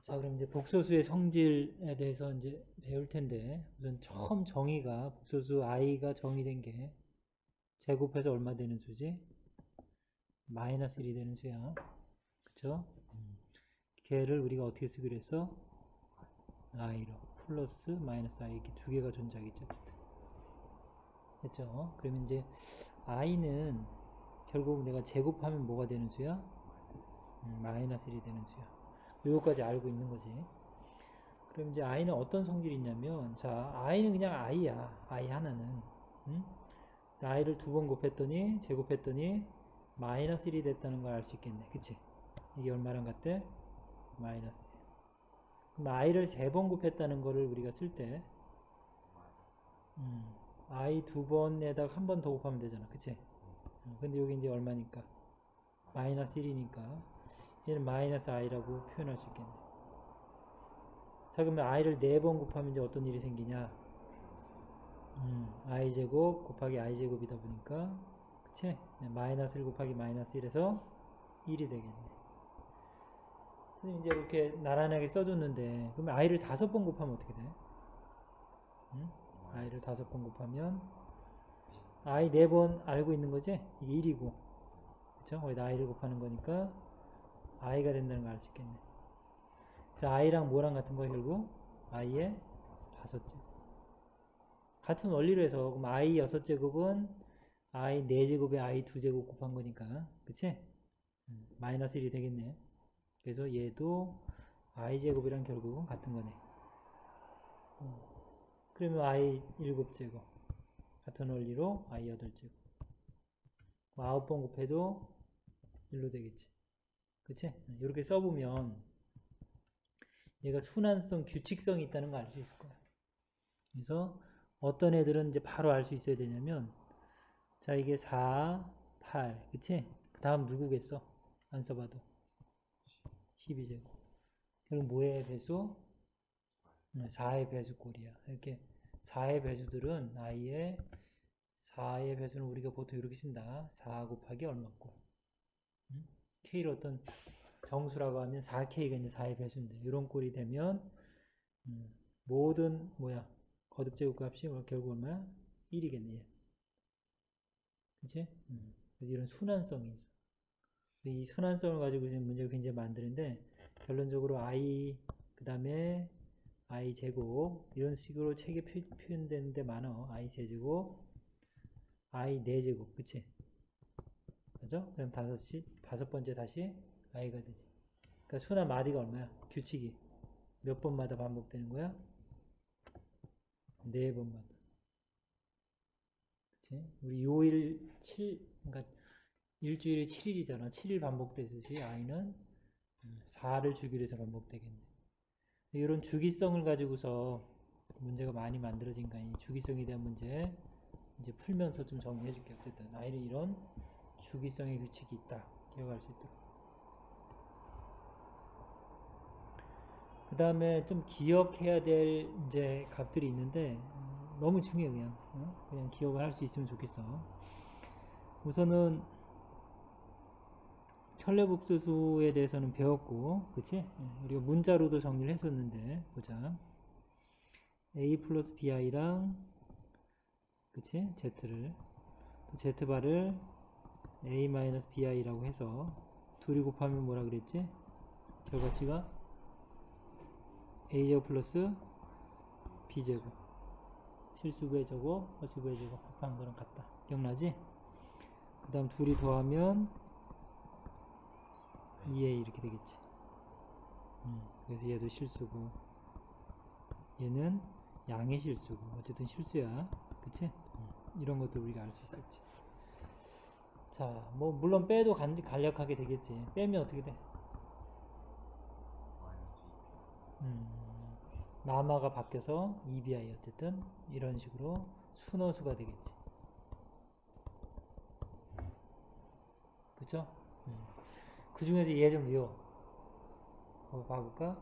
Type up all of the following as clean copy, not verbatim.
자, 그럼 이제 복소수의 성질에 대해서 이제 배울 텐데, 우선 처음 정의가, 복소수 i가 정의된 게 제곱해서 얼마 되는 수지? 마이너스 1이 되는 수야. 그쵸? 걔를 우리가 어떻게 쓰기로 했어? i로. 플러스 마이너스 i 이렇게 두 개가 존재하겠죠. 어쨌든. 됐죠? 그러면 이제 i는 결국 내가 제곱하면 뭐가 되는 수야? 마이너스 1이 되는 수야. 요거까지 알고 있는 거지. 그럼 이제 i는 어떤 성질이 있냐면, 자, i는 그냥 i야. i 하나는. 응? i를 두 번 곱했더니, 제곱했더니, 마이너스 1이 됐다는 걸 알 수 있겠네. 그치? 이게 얼마랑 같대? 마이너스 1. 그럼 i를 세 번 곱했다는 거를 우리가 쓸 때, i 두 번에다가 한 번 더 곱하면 되잖아. 그치? 근데 여기 이제 얼마니까? 마이너스 1이니까, 얘는 마이너스 i라고 표현할 수 있겠네. 자, 그러면 i를 4번 곱하면 이제 어떤 일이 생기냐? i제곱 곱하기 i제곱이다 보니까, 그치? 마이너스 1 곱하기 마이너스 1에서 1이 되겠네. 선생님 이제 이렇게 나란하게 써줬는데, 그러면 i를 5번 곱하면 어떻게 돼? i를 5번 곱하면, i 4번 알고 있는 거지? 이게 1이고, 그쵸? 거기다 i를 곱하는 거니까, i가 된다는 걸 알 수 있겠네. 그래서 i랑 뭐랑 같은 거야, 결국? i의 5제곱. 같은 원리로 해서, 그럼 i 6제곱은 i 4제곱에 i 2제곱 곱한 거니까, 그치? 마이너스 1이 되겠네. 그래서 얘도 i제곱이랑 결국은 같은 거네. 그러면 i 7제곱. 같은 원리로 i 8제곱. 9번 곱해도 1로 되겠지. 그치? 이렇게 써보면 얘가 순환성, 규칙성이 있다는 거 알 수 있을 거야. 그래서 어떤 애들은 이제 바로 알 수 있어야 되냐면, 자, 이게 4, 8, 그치? 그 다음 누구겠어? 안 써봐도. 12제곱. 그럼 뭐의 배수? 4의 배수꼴이야. 이렇게 4의 배수들은 i의 4의 배수는 우리가 보통 이렇게 쓴다. 4 곱하기 얼마꼴. k를 어떤 정수라고 하면 4k가 이제 4의 배수인데, 이런 꼴이 되면 모든 거듭 제곱값이 결국 얼마야? 1이겠네. 그치? 그래서 이런 순환성이 있어. 이 순환성을 가지고 이제 문제를 굉장히 만드는데, 결론적으로 i 그 다음에 i 제곱 이런 식으로 책에 표현되는 데 많아. i 세제곱, i 4제곱, 그치? 그죠? 그럼 다섯 번째 다시 i가 되지. 그러니까 순환 마디가 얼마야? 규칙이 몇 번마다 반복되는 거야? 4번마다. 그치? 우리 요일 7, 그러니까 일주일에 7일이잖아. 7일 반복되듯이 i는 4를 주기로 해서 반복되겠네. 이런 주기성을 가지고서 문제가 많이 만들어진 거야. 이 주기성에 대한 문제 이제 풀면서 좀 정리해 줄게. 어쨌든 i는 이런 주기성의 규칙이 있다. 기억할 수 있도록. 그 다음에 좀 기억해야 될 이제 값들이 있는데 너무 중요해. 그냥 기억을 할 수 있으면 좋겠어. 우선은 켤레복소수에 대해서는 배웠고, 그치? 우리가 문자로도 정리를 했었는데, 보자. a 플러스 bi랑, 그치? z를, 또 z바를 a 마이너스 bi라고 해서, 둘이 곱하면 뭐라 그랬지? 결과치가 a제곱 플러스 b제곱. 실수부의 제곱, 허수부의 제곱 합한 거랑 같다. 기억나지? 그 다음 둘이 더하면 2a 이렇게 되겠지. 그래서 얘도 실수고, 얘는 양의 실수고, 어쨌든 실수야. 그치? 이런 것들 우리가 알 수 있었지. 자, 뭐 물론 빼도 간략하게 되겠지. 빼면 어떻게 돼? 마마가 바뀌어서 2bi 어쨌든 이런 식으로 순허수가 되겠지. 그쵸? 그 중에서 얘 좀 외워. 봐볼까?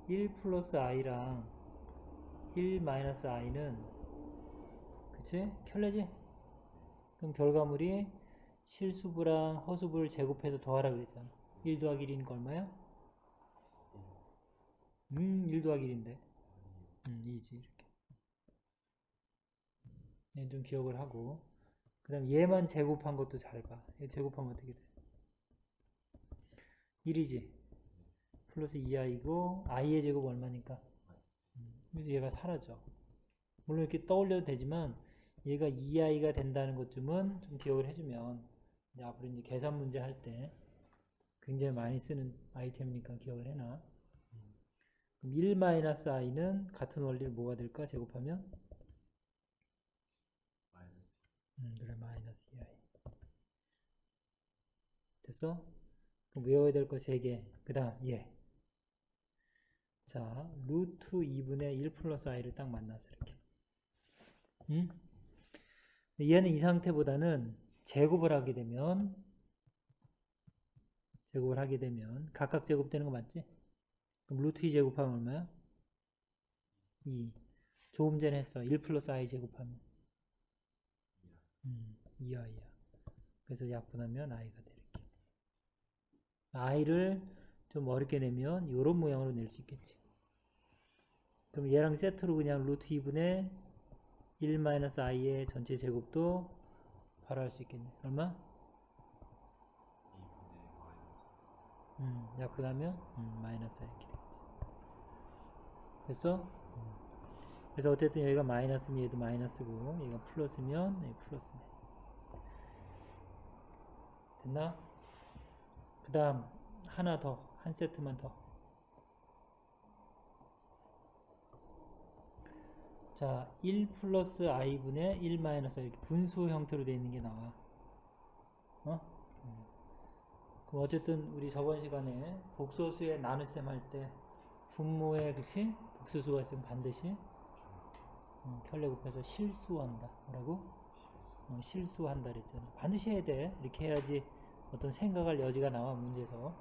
1 플러스 i랑 1 마이너스 i는 그치? 켤레지? 그럼 결과물이 실수부랑 허수부를 제곱해서 더하라 그랬잖아. 1 더하기 1이니까 얼마야? 1 더하기 1인데 2지 이렇게. 얘는 좀 기억을 하고, 그 다음 얘만 제곱한 것도 잘 봐. 얘 제곱하면 어떻게 돼? 1이지. 플러스 2i고 i의 제곱 얼마니까? 그래서 얘가 사라져. 물론 이렇게 떠올려도 되지만 얘가 2i가 된다는 것쯤은 좀 기억을 해주면 이제 앞으로 이제 계산 문제 할 때 굉장히 많이 쓰는 아이템이니까 기억을 해놔. 그럼 1-i는 같은 원리를 뭐가 될까? 제곱하면? 그래, 마이너스 2i. 됐어? 그럼 외워야 될 거 3개. 그 다음 얘. 자, 루트 2분의 1 플러스 i를 딱 만나서 이렇게. 응? 얘는 이 상태보다는 제곱을 하게 되면 각각 제곱되는 거 맞지? 그럼 루트 2 제곱하면 얼마야? 2. 조금 전에 했어. 1 플러스 i 제곱하면 2i야. 그래서 약분하면 i가 돼. 이렇게. i를 좀 어렵게 내면 이런 모양으로 낼 수 있겠지. 그럼 얘랑 세트로 그냥 루트 2분의 1-i의 전체 제곱도 바로 할 수 있겠네. 얼마? 약분하면 마이너스 i 이렇게 되겠지. 됐어? 그래서 어쨌든 여기가 마이너스면 얘도 마이너스고 얘가 플러스면 얘 플러스네. 됐나? 그 다음 하나 더, 한 세트만 더. 자, 1 플러스 i분의 1 마이너스 i 이렇게 분수 형태로 되어 있는 게 나와. 어? 그럼 어쨌든 우리 저번 시간에 복소수의 나눗셈 할 때 분모에 그치? 복소수가 있으면 반드시 켤레 곱해서 실수한다. 뭐라고? 실수한다 그랬잖아. 반드시 해야 돼. 이렇게 해야지 어떤 생각할 여지가 나와 문제에서.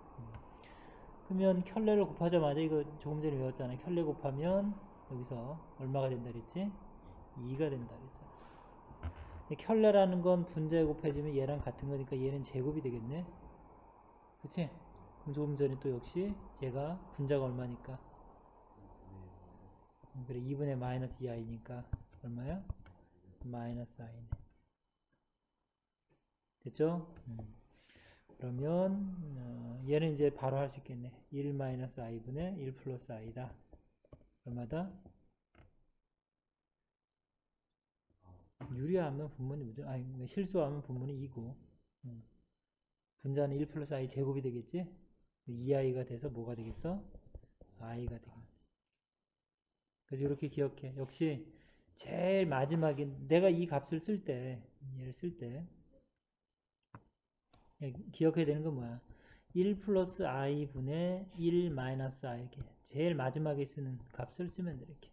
그러면 켤레를 곱하자마자 이거 조금 전에 외웠잖아. 켤레 곱하면 여기서 얼마가 된다 그랬지? 2가 된다 그랬잖아. 켤레라는 건 분자에 곱해지면 얘랑 같은 거니까 얘는 제곱이 되겠네. 그치? 그럼 조금 전에 또 역시 얘가 분자가 얼마니까? 그래, 2분의 마이너스 2i니까 얼마야? 마이너스 i네. 됐죠? 그러면 얘는 이제 바로 할 수 있겠네. 1 마이너스 i분의 1 플러스 i다. 얼마다? 유리하면 분모는 무조건, 아니 실수하면 분모는 2고 분자는 1 플러스 i 제곱이 되겠지? 2i가 돼서 뭐가 되겠어? i가 되겠네. 그래서 이렇게 기억해. 역시 제일 마지막에 내가 이 값을 쓸 때, 얘를 쓸 때 기억해야 되는 건 뭐야? 1 플러스 i분의 1 마이너스 i 이렇게 제일 마지막에 쓰는 값을 쓰면 돼. 이렇게.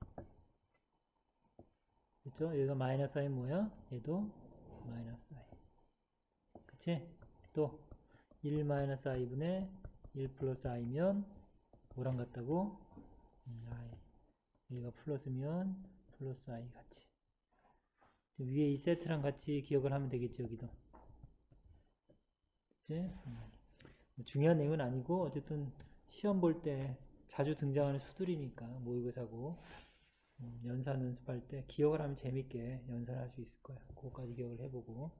그렇죠? 여기가 마이너스 i 뭐야? 얘도 마이너스 i. 그치? 또 1 마이너스 i분의 1 플러스 i면 뭐랑 같다고? i. 여기가 플러스면 플러스 i 같이. 위에 이 세트랑 같이 기억을 하면 되겠지, 여기도. 그치? 중요한 내용은 아니고 어쨌든 시험 볼 때 자주 등장하는 수들이니까 모의고사고 연산 연습할 때 기억을 하면 재밌게 연산할 수 있을 거야. 그거까지 기억을 해보고.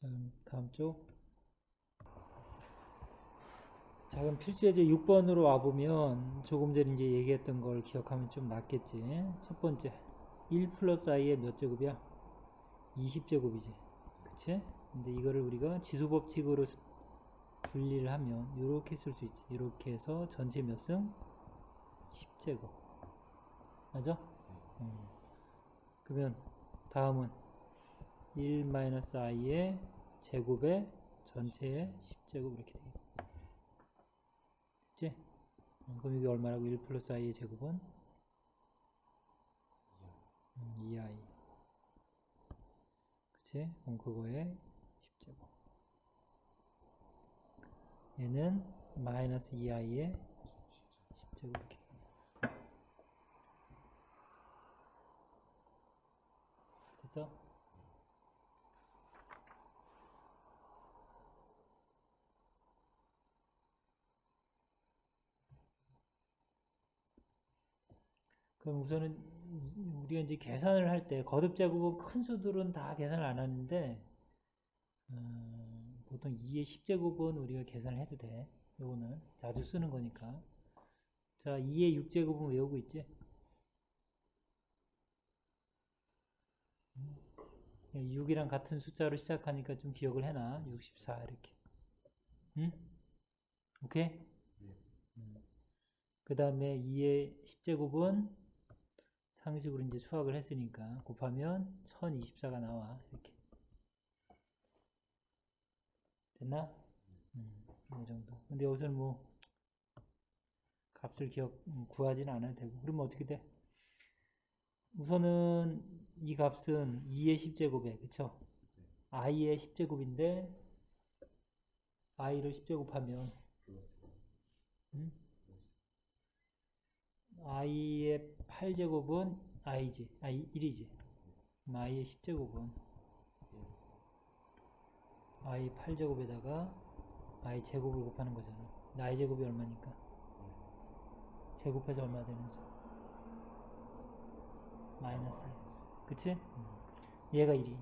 자, 그럼 다음 쪽. 자, 그럼 필수 예제 6번으로 와보면 조금 전에 이제 얘기했던 걸 기억하면 좀 낫겠지. 첫 번째, 1 플러스 i의 몇 제곱이야? 20제곱이지. 그치? 근데 이거를 우리가 지수법칙으로 분리를 하면 이렇게 쓸 수 있지. 이렇게 해서 전체 몇 승? 10제곱. 맞아? 그러면 다음은 1-i의 제곱에 전체의 10제곱 이렇게 되겠다. 그치? 그럼 이게 얼마라고? 1 플러스 i의 제곱은? 2i. 그치? 그럼 그거에 10제곱. 얘는 마이너스 2i의 10제곱 이렇게. 됐어? 그럼 우선은 우리가 이제 계산을 할 때 거듭 제곱은 큰 수들은 다 계산을 안 하는데 보통 2의 10제곱은 우리가 계산을 해도 돼. 요거는 자주 쓰는 거니까. 자, 2의 6제곱은 외우고 있지? 6이랑 같은 숫자로 시작하니까 좀 기억을 해놔. 64 이렇게. 응? 오케이? 그 다음에 2의 10제곱은 상식으로 이제 수학을 했으니까 곱하면 1024가 나와. 이렇게. 됐나? 이 정도. 근데 여기서는 뭐 값을 구하지는 않아도 되고. 그러면 어떻게 돼? 우선은 이 값은 2의 10제곱에, 그쵸? i의 10제곱인데 i를 10제곱하면 i의 8제곱은 i지, 1이지. 그럼 i의 10제곱은 i 8제곱에다가 i 제곱을 곱하는 거잖아. i 제곱이 얼마니까? 제곱해서 얼마 되는 수? 마이너스 1. 그치? 얘가 1이.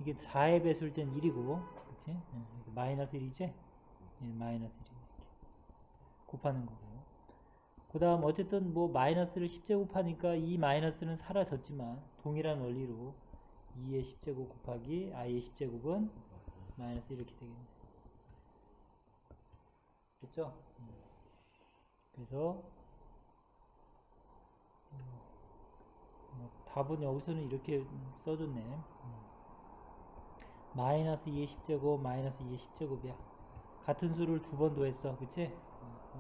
이게 4의 배수일 땐 1이고, 그치? 그래서 마이너스 1이지? 마이너스 1. 이렇게 곱하는 거고. 그 다음 어쨌든 뭐 마이너스를 10제곱 하니까 이 마이너스는 사라졌지만 동일한 원리로 2의 10제곱 곱하기 i의 10제곱은 마이너스 이렇게 되겠네. 됐죠? 그래서 답은 여기서는 이렇게 써줬네. 마이너스 2의 10제곱 마이너스 2의 10제곱이야. 같은 수를 두 번 더했어. 그치?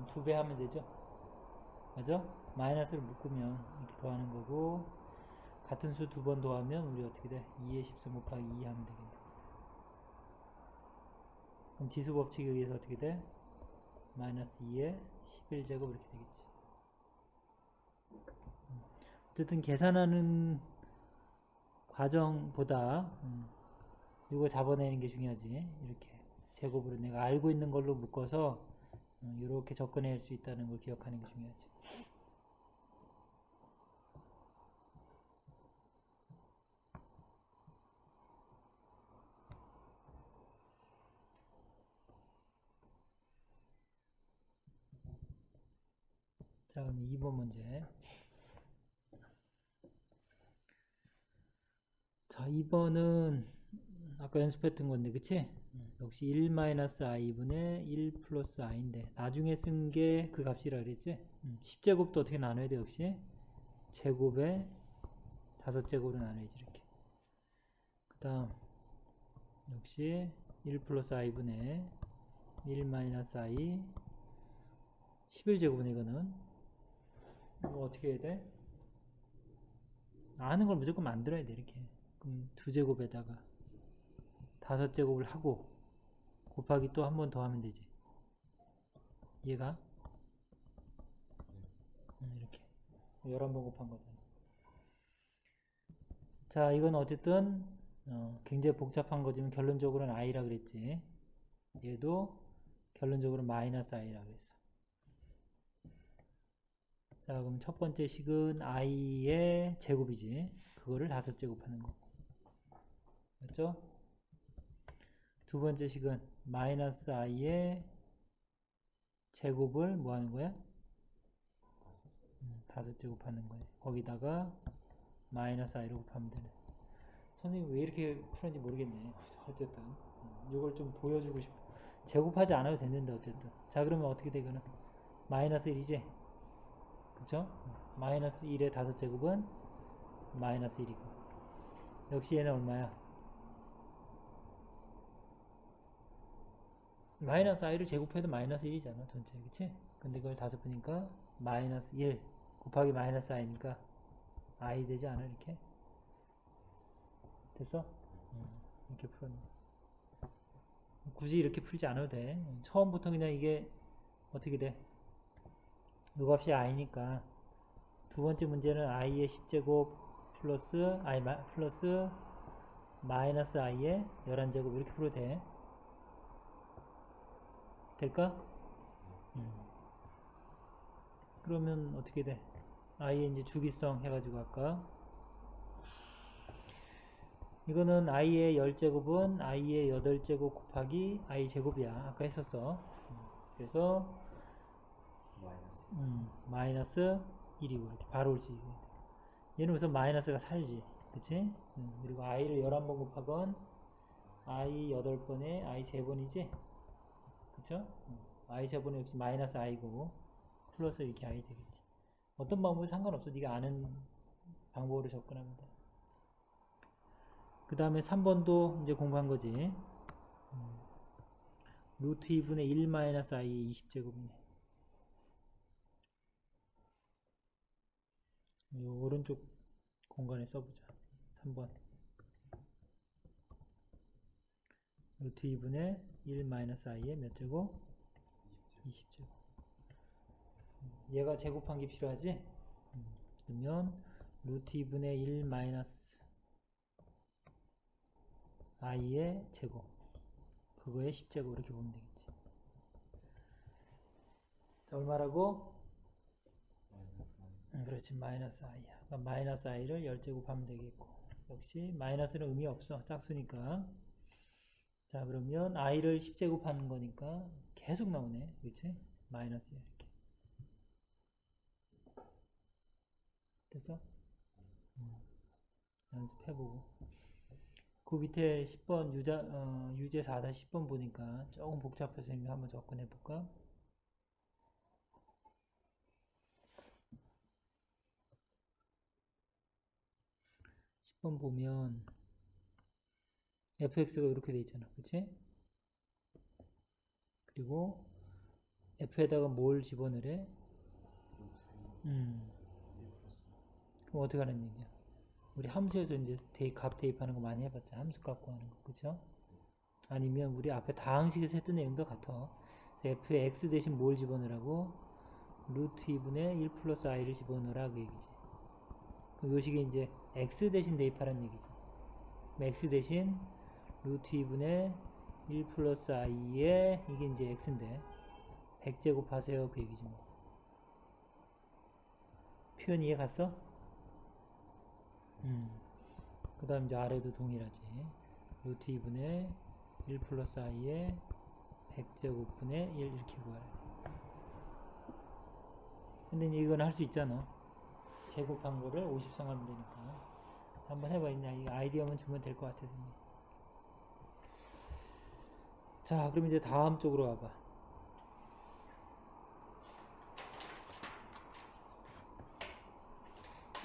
2배 하면 되죠? 맞아? 마이너스를 묶으면 이렇게 더하는 거고, 같은 수 두 번 더하면 우리 어떻게 돼? 2의 13 곱하기 2 하면 되겠네. 그럼 지수 법칙에 의해서 어떻게 돼? 마이너스 2의 11제곱 이렇게 되겠지. 어쨌든 계산하는 과정보다 이거 잡아내는 게 중요하지. 이렇게 제곱으로 내가 알고 있는 걸로 묶어서 이렇게 접근할 수 있다는 걸 기억하는 게 중요하지. 자, 그럼 2번 문제. 자, 2번은 아까 연습했던 건데, 그치? 역시 1-i분의 1 플러스 i인데, 나중에 쓴 게 그 값이라 그랬지? 10제곱도 어떻게 나눠야 돼, 역시? 제곱에 5제곱으로 나눠야지, 이렇게. 그 다음, 역시 1 플러스 i분의 1-i 11제곱은 이거는. 이거 어떻게 해야 돼? 아는 걸 무조건 만들어야 돼, 이렇게. 그럼 2제곱에다가 5제곱을 하고 곱하기 또 한 번 더 하면 되지. 얘가 이렇게 11번 곱한 거잖아. 자, 이건 어쨌든 굉장히 복잡한 거지만 결론적으로는 i라 그랬지. 얘도 결론적으로 마이너스 i라 그랬어. 자, 그럼 첫 번째 식은 i의 제곱이지. 그거를 5제곱하는 거. 맞죠? 두 번째 식은 마이너스 i의 제곱을 뭐 하는 거야? 5제곱 하는 거야. 거기다가 마이너스 i로 곱하면 되네. 선생님 왜 이렇게 푸는지 모르겠네. 어쨌든 이걸 좀 보여주고 싶어. 제곱하지 않아도 됐는데 어쨌든. 자, 그러면 어떻게 돼? 이거는 마이너스 1이지? 그쵸? 마이너스 1의 5제곱은 마이너스 1이고, 역시 얘는 얼마야? 마이너스 i를 제곱해도 마이너스 1이잖아 전체. 그치? 근데 그걸 5푸니까 마이너스 1 곱하기 마이너스 i니까 i 되지 않아? 이렇게 됐어? 이렇게 풀었네. 굳이 이렇게 풀지 않아도 돼. 처음부터 그냥 이게 어떻게 돼? 이 값이 i니까 두 번째 문제는 i의 10제곱 플러스 마이너스 i의 11제곱 이렇게 풀어도 돼. 될까? 그러면 어떻게 돼? i의 이제 주기성 해가지고 아까 이거는 i의 10제곱은 i의 8제곱 곱하기 i 제곱이야. 아까 했었어. 그래서 마이너스 1이고 이렇게 바로 올 수 있어. 얘는 우선 마이너스가 살지. 그치? 그리고 i를 11번 곱하건 i 8번에 i 3번이지? 그쵸? i 3번은 역시 마이너스 i고 플러스 이렇게 i 되겠지. 어떤 방법이 상관없어. 네가 아는 방법으로 접근하면 돼. 그 다음에 3번도 이제 공부한 거지. 루트 2분의 1 마이너스 i의 20제곱이네. 이 오른쪽 공간에 써보자. 3번. 루트 2분의 1 마이너스 i의 몇 제곱? 20제곱. 얘가 제곱한 게 필요하지? 그러면 루트 2분의 1 마이너스 i의 제곱. 그거의 10제곱 이렇게 보면 되겠지. 자, 얼마라고? 그렇지. 마이너스 i야. 그러니까 마이너스 i를 10제곱 하면 되겠고. 역시 마이너스는 의미 없어. 짝수니까. 자, 그러면 i를 10제곱 하는 거니까 계속 나오네. 그렇지? 마이너스야 이렇게. 됐어? 연습해보고. 그 밑에 10번 유제 4-10번 보니까 조금 복잡해서 한번 접근해볼까? 번 보면 fx가 이렇게 돼 있잖아. 그치? 그리고 f에다가 뭘 집어넣으래? 그럼 어떻게 하는 얘기야? 우리 함수에서 이제 값 대입하는 거 많이 해봤자. 함수 갖고 하는 거. 그쵸? 아니면 우리 앞에 다항식에서 했던 내용도 같아. 그래서 f에 x 대신 뭘 집어넣으라고? 루트 2분의 1 플러스 i를 집어넣으라 그 얘기지. 그럼 요 식에 이제 x 대신 대입하라는 얘기지. 그럼 x 대신 루트 2분의 1 플러스 i에 이게 이제 x인데 100제곱 하세요 그 얘기지 뭐. 표현 이해 갔어? 그 다음 이제 아래도 동일하지. 루트 2분의 1 플러스 i에 100제곱분의 1 이렇게 구하래. 근데 이제 이건 할 수 있잖아. 제곱한 거를 50성 하면 되니까. 한번 해봐. 이 아이디어만 주면 될 것 같아서. 자, 그럼 이제 다음 쪽으로 가봐.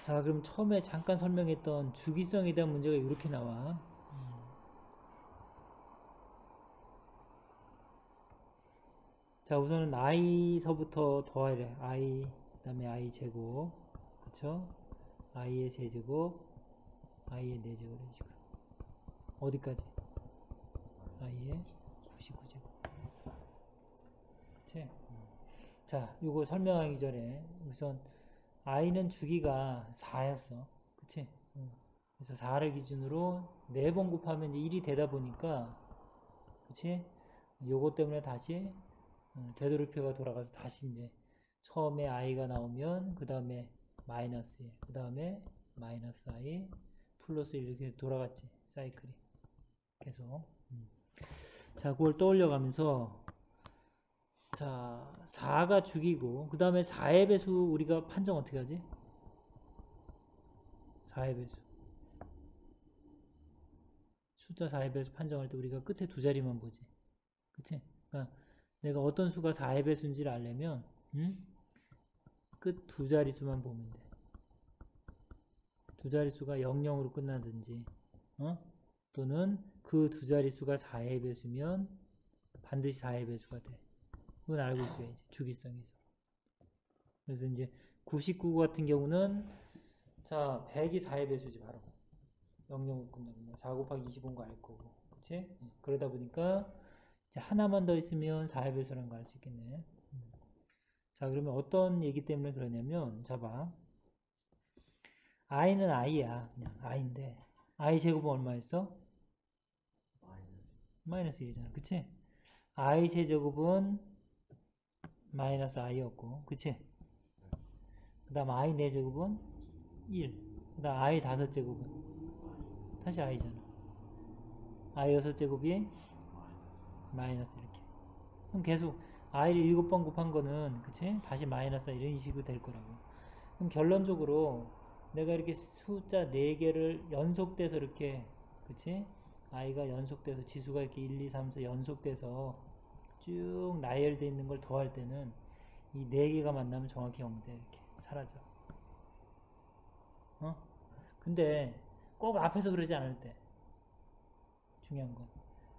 자, 그럼 처음에 잠깐 설명했던 주기성에 대한 문제가 이렇게 나와. 자, 우선은 i서부터 더하래. i, 그 다음에 i 제곱. 그쵸? i의 세제곱, i의 4제곱 이런 식으로. 어디까지? i의 99제곱. 그치? 자, 요거 설명하기 전에 우선 i는 주기가 4였어. 그치? 그래서 4를 기준으로 4번 곱하면 이제 1이 되다 보니까, 그치? 요거 때문에 다시 되돌이표가 돌아가서 다시 이제 처음에 i가 나오면 그 다음에 마이너스 1, 그 다음에 마이너스 i 플러스 1 이렇게 돌아갔지. 사이클이 계속. 자, 그걸 떠올려 가면서 자, 4가 주기고 그 다음에 4의 배수 우리가 판정 어떻게 하지? 4의 배수 숫자 4의 배수 판정할 때 우리가 끝에 두 자리만 보지. 그치? 그러니까 내가 어떤 수가 4의 배수인지를 알려면 끝 두 자릿수만 보면 돼. 두 자릿수가 00으로 끝나든지 또는 그 두 자릿수가 4의 배수면 반드시 4의 배수가 돼. 그건 알고 있어야지. 주기성에서. 그래서 이제 99 같은 경우는 자 100이 4의 배수지 바로. 00으로 끝나면 4 곱하기 25인 거 알 거고. 그치? 그러다 보니까 이제 하나만 더 있으면 4의 배수라는 거 알 수 있겠네. 자, 그러면 어떤 얘기 때문에 그러냐면, 자, 봐. i는 i야. 그냥 i인데, i 제곱은 얼마였어? 마이너스 1이잖아. 그치? i 제곱은 마이너스 i였고, 그치? 그 다음 i 4제곱은 1. 그 다음 i 5제곱은 다시 i잖아. i 6제곱이 마이너스 이렇게. 그럼 계속 i를 7번 곱한 거는 그치? 다시 마이너스 이런 식으로 될 거라고. 그럼 결론적으로 내가 이렇게 숫자 4개를 연속돼서 이렇게 그치? i가 연속돼서 지수가 이렇게 1, 2, 3, 4 연속돼서 쭉 나열되어 있는 걸 더할 때는 이 4개가 만나면 정확히 0돼. 이렇게 사라져. 어? 근데 꼭 앞에서 그러지 않을 때 중요한 건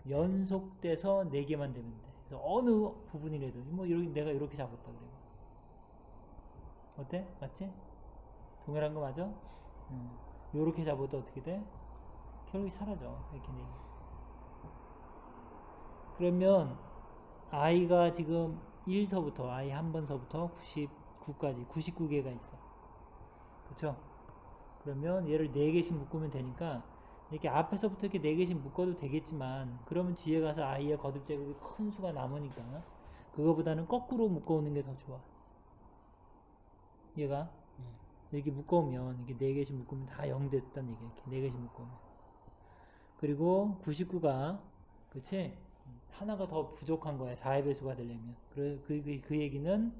연속돼서 4개만 되면 돼. 그래서 어느 부분이라도 뭐 이렇게 내가 이렇게 잡았다 그래. 어때? 맞지? 동일한 거 맞아? 요렇게 잡아도 어떻게 돼? 결국이 사라져. 이렇게 4개. 그러면 i가 지금 1서부터 i 한 번서부터 99까지 99개가 있어. 그쵸? 그러면 얘를 4개씩 묶으면 되니까 이렇게 앞에서부터 이렇게 4개씩 묶어도 되겠지만 그러면 뒤에 가서 i의 거듭 제곱이 큰 수가 남으니까 그거보다는 거꾸로 묶어오는 게 더 좋아. 얘가 이렇게 묶어오면 이게 4개씩 묶으면 다 0 됐단 얘기야. 이렇게 4개씩 묶으면. 그리고 99가 그치? 하나가 더 부족한 거야. 4의 배수가 되려면. 그 얘기는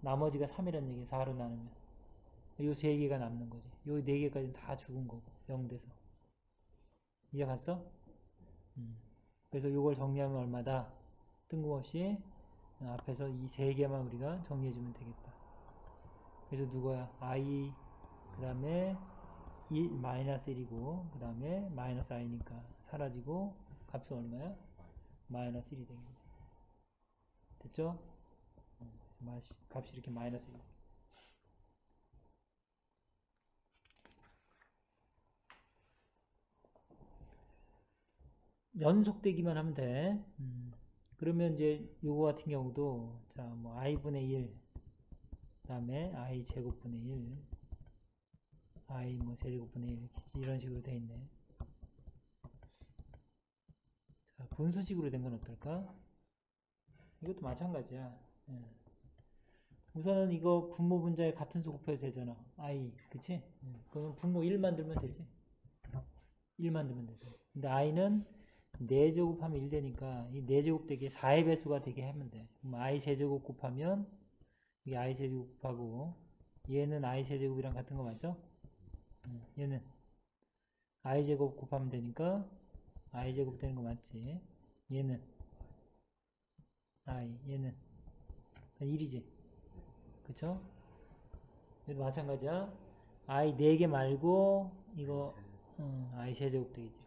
나머지가 3이라는 얘기야. 4로 나누면. 요 3개가 남는 거지. 요 4개까지는 다 죽은 거고. 0 돼서. 이해 갔어? 그래서 요걸 정리하면 얼마다? 뜬금없이 앞에서 이 3개만 우리가 정리해주면 되겠다. 그래서 누구야? i 그 다음에 마이너스 1이고 그 다음에 마이너스 i니까 사라지고 값은 얼마야? 마이너스 1이 되겠네. 됐죠? 그래서 값이 이렇게 마이너스 1. 연속되기만 하면 돼. 그러면 이제 요거 같은 경우도 자 뭐 i분의 1 그 다음에 i 제곱분의 1 i 뭐 세제곱분의 1 이런 식으로 돼 있네. 자 분수식으로 된 건 어떨까? 이것도 마찬가지야. 우선은 이거 분모 분자에 같은 수 곱해도 되잖아. i 그치? 그러면 분모 1 만들면 되지. 1 만들면 되죠. 근데 i는 4제곱 하면 1 되니까 이 4제곱 되게 4의 배수가 되게 하면 돼. 그럼 i 세제곱 곱하면 이게 i 세제곱 곱하고 얘는 i 세제곱이랑 같은 거 맞죠? 얘는 i 제곱 곱하면 되니까 i 제곱 되는 거 맞지? 얘는 i 얘는 1이지. 그쵸? 얘도 마찬가지야. i 4개 말고 이거 i 세제곱 되겠지.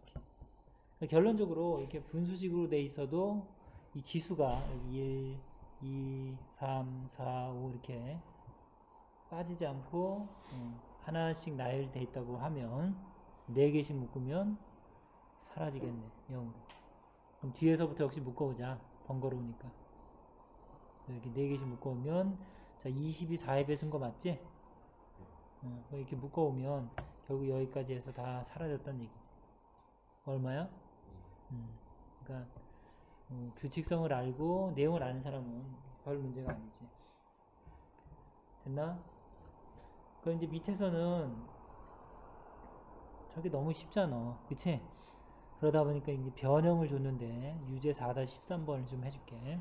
결론적으로 이렇게 분수식으로 돼 있어도 이 지수가 여기 1, 2, 3, 4, 5 이렇게 빠지지 않고 하나씩 나열돼 있다고 하면 4개씩 묶으면 사라지겠네. 0으로. 그럼 뒤에서부터 역시 묶어보자. 번거로우니까. 이렇게 4개씩 묶어오면 자 20이 4의 배수인 거 맞지? 이렇게 묶어오면 결국 여기까지 해서 다 사라졌다는 얘기지. 얼마야? 그러니까 규칙성을 알고 내용을 아는 사람은 별 문제가 아니지. 됐나? 그럼 이제 밑에서는 저게 너무 쉽잖아. 그치? 그러다 보니까 이제 변형을 줬는데 유제 4-13번을 좀 해줄게.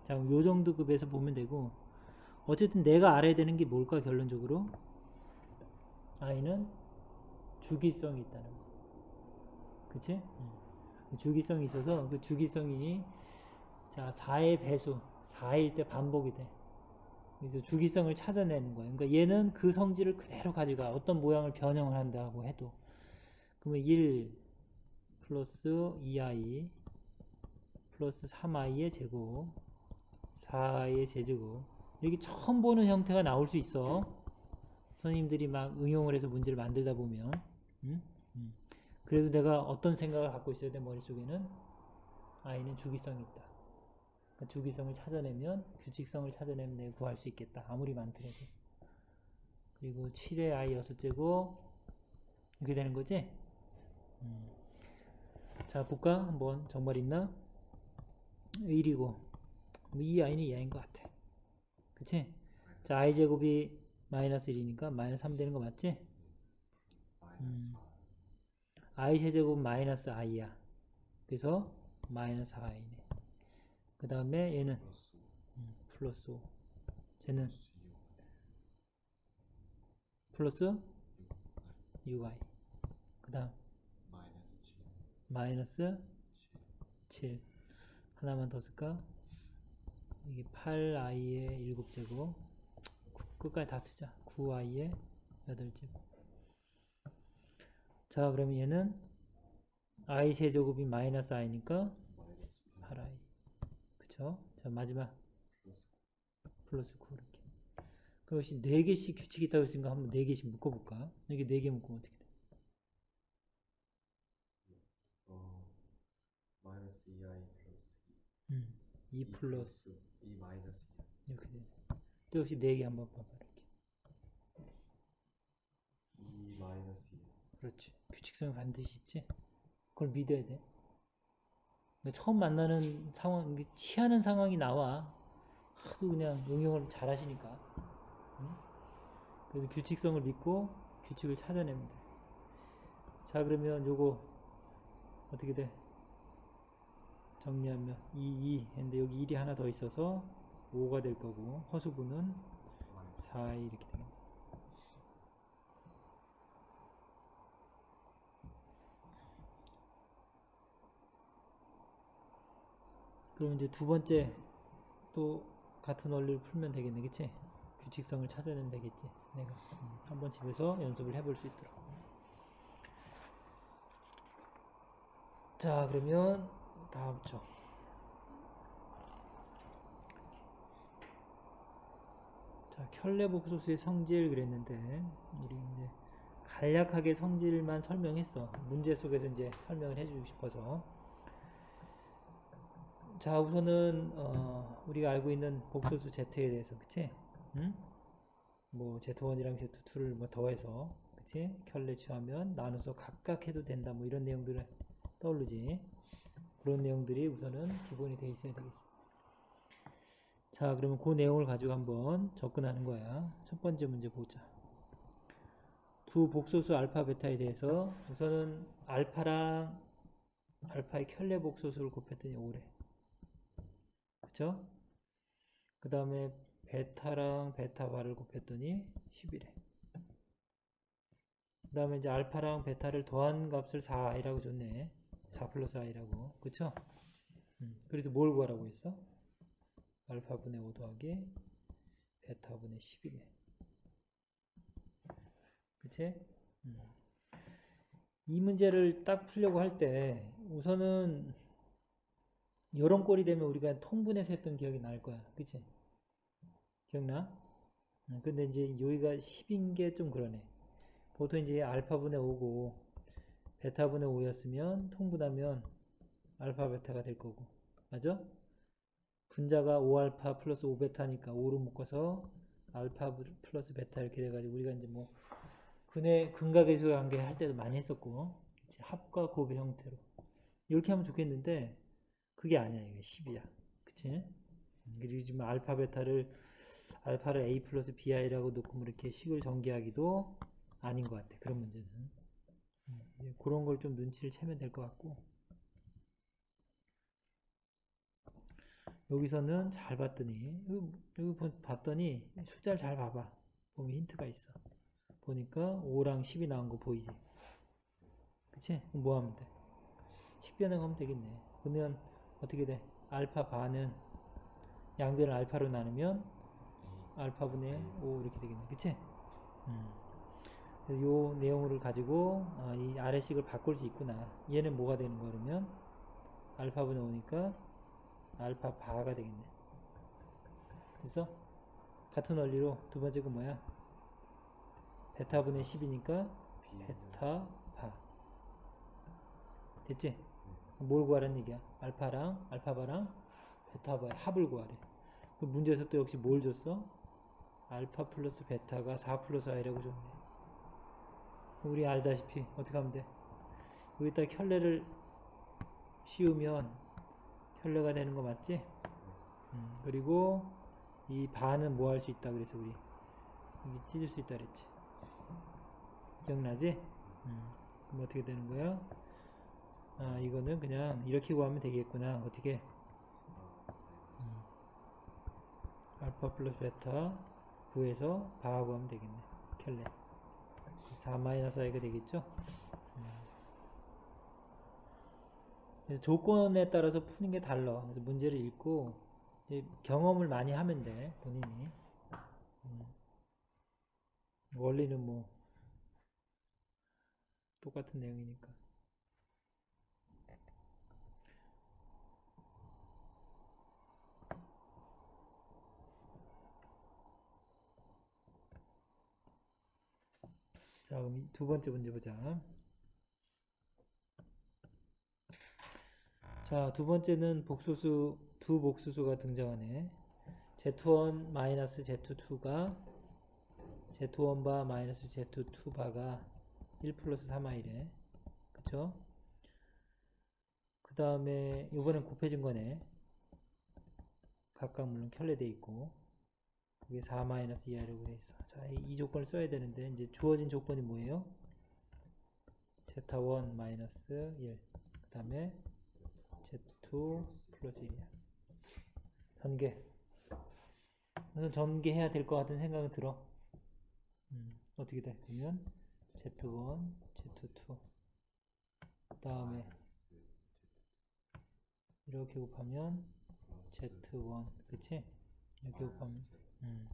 자, 요 정도 급에서 보면 되고 어쨌든 내가 알아야 되는 게 뭘까 결론적으로? i는 주기성이 있다는 거. 그치? 주기성이 있어서 그 주기성이 자 4의 배수 4일 때 반복이 돼. 그래서 주기성을 찾아내는 거예요. 그러니까 얘는 그 성질을 그대로 가져가. 어떤 모양을 변형을 한다고 해도 그러면 1 플러스 2i 플러스 3i의 제곱 4i의 제제곱 이렇게 처음 보는 형태가 나올 수 있어. 선생님들이 막 응용을 해서 문제를 만들다 보면 그래도 내가 어떤 생각을 갖고 있어야 돼. 머릿속에는 i는 주기성이 있다. 그러니까 주기성을 찾아내면 규칙성을 찾아내면 내가 구할 수 있겠다. 아무리 많더라도. 그리고 7의 i 6제곱 이렇게 되는 거지. 자 볼까? 한번 정말 있나? 1이고 이 i는 2i인 것 같아. 그치? 자 i 제곱이 마이너스 1이니까 마이너스 3 되는 거 맞지? 마이너스 i 세제곱은 마이너스 i야. 그래서 마이너스 i네. 그 다음에 얘는 플러스 플러스 5. 쟤는 플러스 6 플러스 6i. 그 다음 마이너스 7 마이너스 7. 하나만 더 쓸까? 이게 8i의 7제곱. 끝까지 다 쓰자. 9i의 8제곱. 자, 그러면 얘는 i 세제곱이 마이너스 i니까 마이너스 8i. 그쵸? 자, 마지막 플러스 9 이렇게. 그럼 혹시 4개씩 규칙이 있다고 했으니까 한번 4개씩 묶어볼까? 여기 4개 묶으면 어떻게 돼? 마이너스 2i 플러스 2 플러스 2 마이너스 2 이렇게 돼. 또 역시 4개 한번 봐봐. 이렇게. 2 마이너스 2 그렇지. 규칙성이 반드시 있지? 그걸 믿어야 돼. 근데 처음 만나는 상황, 이게 희한한 상황이 나와. 하도 그냥 응용을 잘 하시니까. 응? 그래서 규칙성을 믿고 규칙을 찾아내면 돼. 자, 그러면 요거 어떻게 돼? 정리하면 2 했는데 여기 1이 하나 더 있어서 5가 될 거고 허수분은 4 이렇게 되겠네. 그럼 이제 두 번째 또 같은 원리를 풀면 되겠네, 그치? 규칙성을 찾아내면 되겠지. 내가 한번 집에서 연습을 해볼 수 있도록. 자, 그러면 다음 쪽. 자, 켤레복소수의 성질 그랬는데 우리 이제 간략하게 성질만 설명했어. 문제 속에서 이제 설명을 해주고 싶어서. 자, 우선은 우리가 알고 있는 복소수 Z에 대해서, 그치? 응? 뭐 Z1이랑 Z2를 뭐 더해서, 그치? 켤레 취하면 나눠서 각각 해도 된다. 뭐 이런 내용들을 떠오르지. 그런 내용들이 우선은 기본이 돼 있어야 되겠어. 자, 그러면 그 내용을 가지고 한번 접근하는 거야. 첫 번째 문제 보자. 두 복소수 알파 베타에 대해서 우선은 알파랑 알파의 켤레 복소수를 곱했더니 5래. 그쵸? 그 다음에 베타랑 베타 바를 곱했더니 10이래. 그 다음에 이제 알파랑 베타를 더한 값을 4i라고 줬네. 4 플러스 i라고. 그쵸? 그래서 뭘 구하라고 했어? 알파분의 5 더하기 베타분의 10이네. 그치? 이 문제를 딱 풀려고 할 때 우선은 요런 꼴이 되면 우리가 통분해서 했던 기억이 날 거야. 그치? 기억나? 근데 이제 여기가 10인 게 좀 그러네. 보통 이제 알파분의 5고 베타분의 5였으면 통분하면 알파 베타가 될 거고. 맞아? 분자가 5알파 플러스 5베타니까 5로 묶어서 알파 플러스 베타 이렇게 돼가지고 우리가 이제 뭐 근각계수의 관계 할 때도 많이 했었고 합과 곱의 형태로 이렇게 하면 좋겠는데 그게 아니야. 이게 10이야. 그치? 그리고 지금 알파 베타를 알파를 a 플러스 bi라고 놓고 뭐 이렇게 식을 전개하기도 아닌 것 같아. 그런 문제는. 그런 걸 좀 눈치를 채면 될 것 같고 여기서는 잘 봤더니 여기 봤더니 숫자를 잘 봐봐. 보면 힌트가 있어. 보니까 5랑 10이 나온 거 보이지? 그치? 그럼 뭐 하면 돼? 10변형하면 되겠네. 그러면 어떻게 돼? 알파 바는 양변을 알파로 나누면 알파분의 5 이렇게 되겠네. 그치? 요 내용을 가지고 이 아래식을 바꿀 수 있구나. 얘는 뭐가 되는 거 그러면? 알파분의 5니까 알파 바가 되겠네. 그래서 같은 원리로 두 번째 거 뭐야? 베타분의 10이니까 베타 바. 됐지? 뭘 구하라는 얘기야? 알파랑 알파바랑 베타바의 합을 구하래. 그 문제에서 또 역시 뭘 줬어? 알파 플러스 베타가 4 플러스 i라고 줬네. 우리 알다시피 어떻게 하면 돼? 여기다 켤레를 씌우면 켤레가 되는 거 맞지? 그리고 이 바는 뭐 할 수 있다 그래서 우리 여기 찢을 수 있다 그랬지. 기억나지? 그럼 어떻게 되는 거야? 아, 이거는 그냥 이렇게 구하면 되겠구나. 어떻게? 알파 플러스 베타 구해서 바 구하면 되겠네. 켤레 4-i가 되겠죠? 그래서 조건에 따라서 푸는 게 달라. 그래서 문제를 읽고 이제 경험을 많이 하면 돼, 본인이. 원리는 뭐 똑같은 내용이니까. 자, 그럼 두 번째 문제 보자. 자, 두 번째는 복소수, 두 복수수가 등장하네. Z1 마이너스 Z2가 Z1바 마이너스 Z2바가 1 플러스 3i래. 그쵸? 그 다음에 요번엔 곱해진 거네. 각각 물론 켤레돼 있고 그게 4-2i라고 돼 있어. 자, 이 조건을 써야 되는데 이제 주어진 조건이 뭐예요? Z1 마이너스 1. 그 다음에 Z2 플러스 1이야. 전개. 무슨 전개해야 될 것 같은 생각은 들어. 어떻게 돼? 그러면 Z1, Z2. 그 다음에 이렇게 곱하면 Z1. 그치? 이렇게 곱하면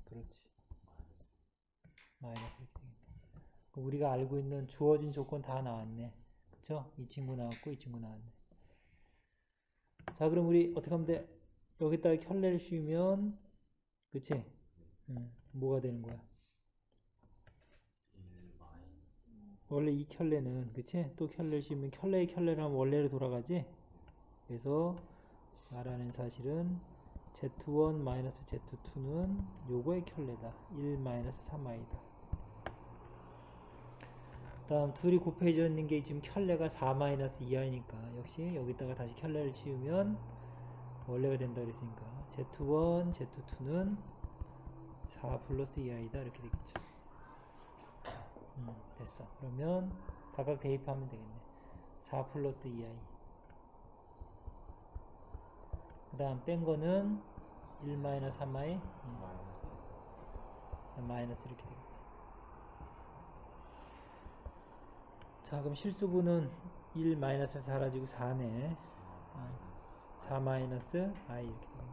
그렇지. 마이너스 이렇게 되겠네. 우리가 알고 있는 주어진 조건 다 나왔네. 그쵸? 이 친구 나왔고 이 친구 나왔네. 자, 그럼 우리 어떻게 하면 돼? 여기다가 켤레를 씌우면 그치? 뭐가 되는 거야? 원래 이 켤레는 그치? 또 켤레를 씌우면 켤레의 켤레를 하면 원래로 돌아가지? 그래서 말하는 사실은 Z1 마이너스 Z2는 요거의 켤레다. 1 마이너스 3i다. 다음 둘이 곱해져 있는 게 지금 켤레가 4 마이너스 2i니까 역시 여기다가 다시 켤레를 치우면 원래가 된다 그랬으니까 Z1, Z2는 4 플러스 2i다 이렇게 되겠죠. 됐어. 그러면 각각 대입하면 되겠네. 4 플러스 2i. 그 다음 뺀 거는 1 마이너스 3i 마이너스 이렇게 되겠다. 자, 그럼 실수분은 1 마이너스 사라지고 4네. 4 마이너스 i 이렇게 되겠네.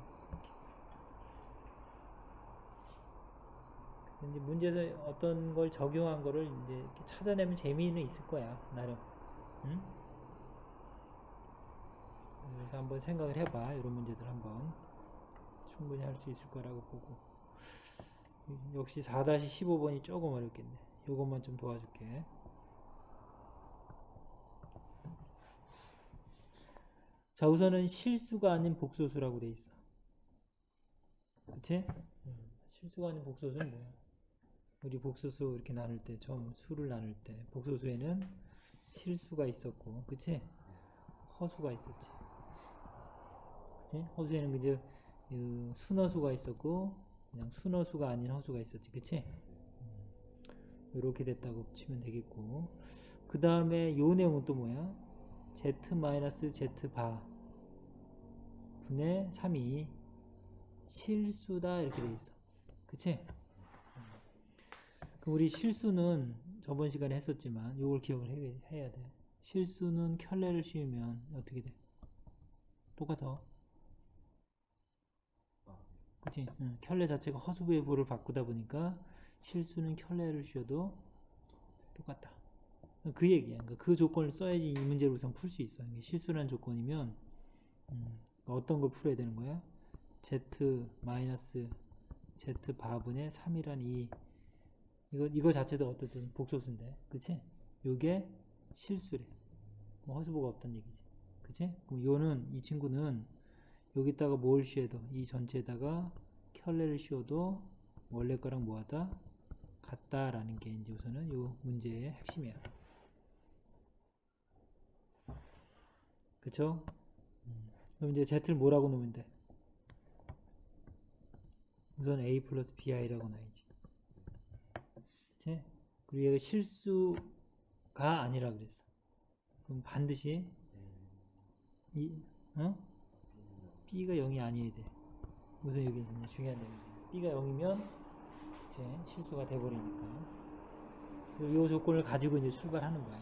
이제 문제에서 어떤 걸 적용한 거를 이제 이렇게 찾아내면 재미는 있을 거야, 나름. 응? 그래서 한번 생각을 해봐. 이런 문제들 한번 충분히 할 수 있을 거라고 보고. 역시 4-15번이 조금 어렵겠네. 요것만 좀 도와줄게. 자, 우선은 실수가 아닌 복소수라고 돼 있어. 그치? 실수가 아닌 복소수는 뭐야? 우리 복소수 이렇게 나눌 때, 처음 수를 나눌 때 복소수에는 실수가 있었고, 그치? 허수가 있었지. 그치? 허수에는 이제 순허수가 있었고 그냥 순허수가 아닌 허수가 있었지. 그치? 이렇게 됐다고 치면 되겠고, 그 다음에 요 내용은 또 뭐야? Z-Z 분의 3이 실수다 이렇게 돼 있어. 그치? 그럼 우리 실수는 저번 시간에 했었지만 요걸 기억을 해야 돼. 실수는 켤레를 씌우면 어떻게 돼? 똑같아. 그치? 켤레 자체가 허수부의 부를 바꾸다 보니까 실수는 켤레를 씌워도 똑같다. 그 얘기야. 그러니까 그 조건을 써야지 이 문제를 우선 풀 수 있어. 이게 실수라는 조건이면 어떤 걸 풀어야 되는 거야? Z 마이너스 Z 바분의 3이란 이거 자체도 어쨌든 복소수인데, 그치? 요게 실수래. 뭐 허수부가 없단 얘기지. 그치? 그럼 이 친구는 여기다가 뭘 씌워도, 이 전체에다가 켤레를 씌워도 원래 거랑 뭐하다? 같다라는 게 이제 우선은 요 문제의 핵심이야. 그쵸? 그럼 이제 Z를 뭐라고 놓으면 돼? 우선 A 플러스 BI라고 놔야지. 그치? 그리고 얘가 실수가 아니라 그랬어. 그럼 반드시 어? B가 0이 아니어야 돼. 우선 여기 이제 중요한 내용이야. B가 0이면 이제 실수가 돼버리니까. 이 조건을 가지고 이제 출발하는 거야.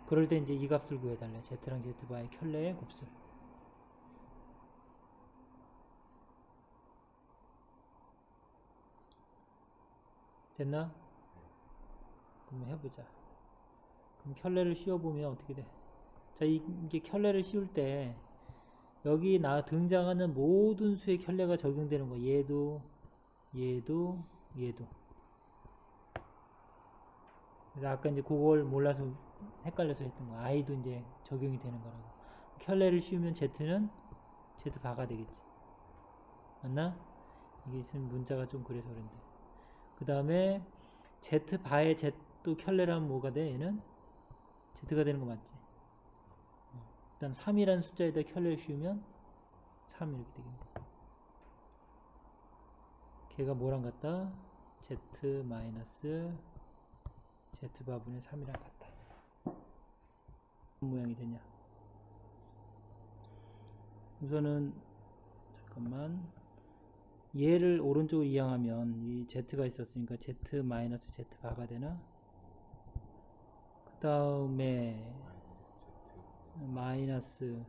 그럴 때 이제 이 값을 구해달래. Z랑 Z바의 켤레의 곱슬. 됐나? 그럼 해보자. 그럼 켤레를 씌워보면 어떻게 돼? 자, 이게 켤레를 씌울 때 여기 등장하는 모든 수의 켤레가 적용되는 거야. 얘도, 얘도, 얘도. 그래서 아까 이제 그걸 몰라서 헷갈려서 했던 거야. i도 이제 적용이 되는 거라고. 켤레를 씌우면 Z는 Z바가 되겠지. 맞나? 이게 있으면 문자가 좀 그래서 그런데. 그 다음에 Z바에 Z도 켤레라면 뭐가 돼? 얘는 Z가 되는 거 맞지? 그 다음 3이라는 숫자에다 켤레를 씌우면 3 이렇게 되겠네. 걔가 뭐랑 같다? Z 마이너스 Z바분의 3이랑 같다. 무슨 모양이 되냐? 우선은 잠깐만, 얘를 오른쪽으로 이항하면 이 Z가 있었으니까 Z 마이너스 Z바가 되나? 그 다음에 마이너스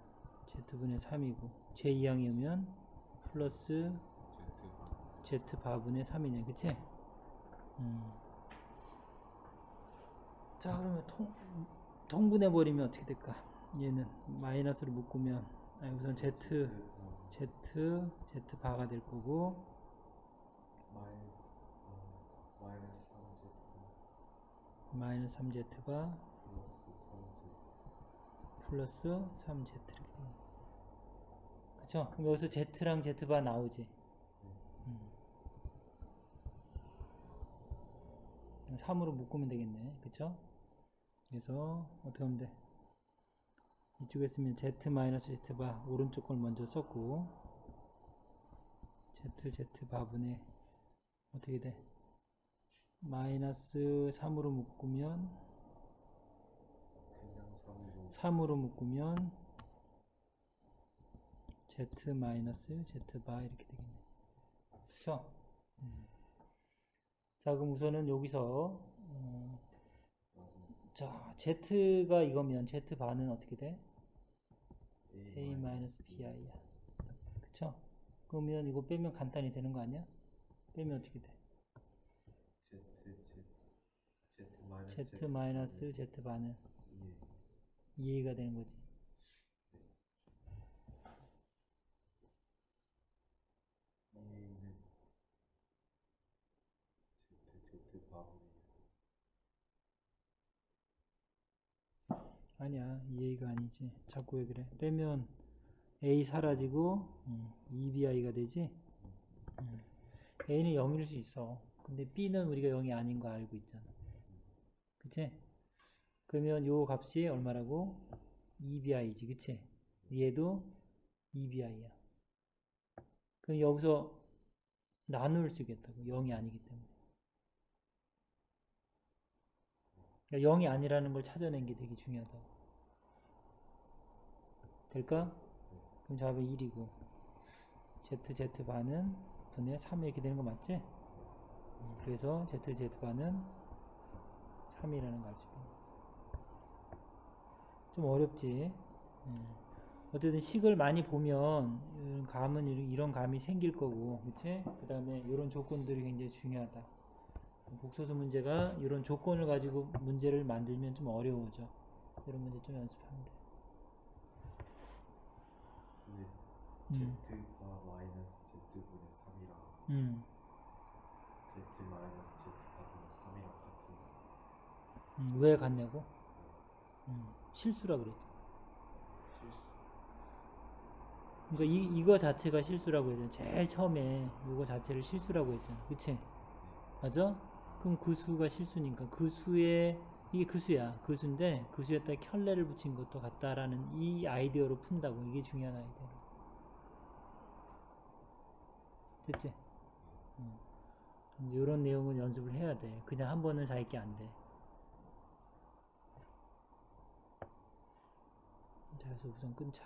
Z분의 3이고 제 이항이면 플러스 Z바분의 3이네. 그치? 자, 그러면 통분해버리면 어떻게 될까? 얘는 마이너스로 묶으면 우선 Z바가 될 거고 마이너스 3Z바 플러스 3Z 이렇게 되네. 그쵸? 그럼 여기서 Z랑 Z바 나오지? 3으로 묶으면 되겠네. 그쵸? 그래서 어떻게 하면 돼? 이쪽에 쓰면 Z 마이너스 Z바 오른쪽 걸 먼저 썼고 Z바분의 어떻게 돼? 마이너스 3으로 묶으면 3으로 묶으면 Z 마이너스 Z바 이렇게 되겠네. 그쵸? 자, 그럼 우선은 여기서 자, Z가 이거면 Z바는 어떻게 돼? A 마이너스 BI야. 그쵸? 그러면 이거 빼면 간단히 되는 거 아니야? 빼면 어떻게 돼? Z 마이너스 Z바는 2A가 되는 거지. 아니야, 2A가 아니지. 자꾸 왜 그래? 빼면 A 사라지고 2BI가 되지. A는 0일 수 있어. 근데 B는 우리가 0이 아닌 거 알고 있잖아. 그치? 그러면 요 값이 얼마라고? 2BI지. 그치? 얘도 2BI야. 그럼 여기서 나눌 수 있겠다고. 0이 아니기 때문에. 그러니까 0이 아니라는 걸 찾아낸 게 되게 중요하다고. 될까? 그럼 답은 1이고 ZZ바는 분의 3 이렇게 되는 거 맞지? 그래서 ZZ바는 3이라는 거 알 수 있겠네. 좀 어렵지? 어쨌든 식을 많이 보면 감은 이런 감이 생길 거고, 그치? 그 다음에 이런 조건들이 굉장히 중요하다. 복소수 문제가 이런 조건을 가지고 문제를 만들면 좀 어려워져. 이런 문제 좀 연습하면 돼. Z바 마이너스 Z분의 3이랑 Z 마이너스 Z바분의 3이랑 같은 왜 같냐고? 실수라 그랬지. 실수. 그러니까 이거 자체가 실수라고 했잖아. 제일 처음에 이거 자체를 실수라고 했잖아. 그치? 맞아? 그럼 그 수가 실수니까 그 수에 이게 그 수야. 그 수인데 그 수에다 켤레를 붙인 것도 같다라는 이 아이디어로 푼다고. 이게 중요한 아이디어. 됐지? 이제 이런 내용은 연습을 해야 돼. 그냥 한 번은 자기게 안 돼. 자, 그래서 우선 끊자.